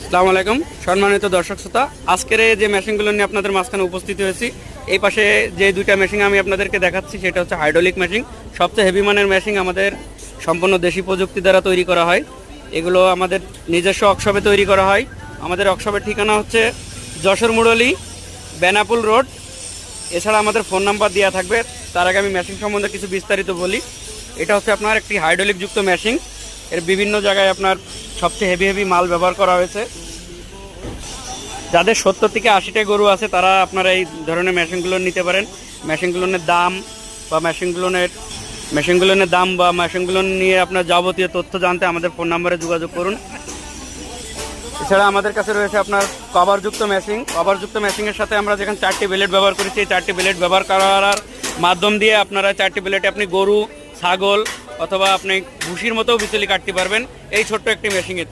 আসসালামু আলাইকুম সম্মানিত দর্শক শ্রোতা, আজকের এই যে মেশিনগুলো নিয়ে আপনাদের মাঝখানে উপস্থিত হয়েছি। এই পাশে যে দুইটা মেশিন আমি আপনাদেরকে দেখাচ্ছি সেটা হচ্ছে হাইড্রোলিক মেশিন। সবচেয়ে হেভি মানের মেশিন, আমাদের সম্পূর্ণ দেশি প্রযুক্তি দ্বারা তৈরি করা হয়। এগুলো আমাদের নিজস্ব ওয়ার্কশপে তৈরি করা হয়। আমাদের ওয়ার্কশপের ঠিকানা হচ্ছে যশোর মুরলী, বেনাপুল রোড। এছাড়া আমাদের ফোন নাম্বার দেওয়া থাকবে। তার আগে আমি মেশিন সম্বন্ধে কিছু বিস্তারিত বলি। এটা হচ্ছে আপনার একটি হাইড্রোলিক যুক্ত মেশিন। এর বিভিন্ন জায়গায় আপনার সবচেয়ে হেভি হেভি মাল ব্যবহার করা হয়েছে। যাদের 70 থেকে 80টা গরু আছে তারা আপনারা এই ধরনের মেশিনগুলো নিতে পারেন। মেশিনগুলোর দাম বা মেশিনগুলো নিয়ে আপনার যাবতীয় তথ্য জানতে আমাদের ফোন নাম্বারে যোগাযোগ করুন। এছাড়া আমাদের কাছে রয়েছে আপনার কভারযুক্ত মেশিন। কভারযুক্ত মেশিনের সাথে আমরা যেখানে 4টি ব্লেড ব্যবহার করেছি, এই 4টি ব্লেড ব্যবহার করার মাধ্যম দিয়ে আপনারা 4টি ব্লেডে আপনি গরু, ছাগল অথবা আপনি ভুসির মতো বিচুলি কাটতে পারবেন এই ছোট্ট একটি মেশিনের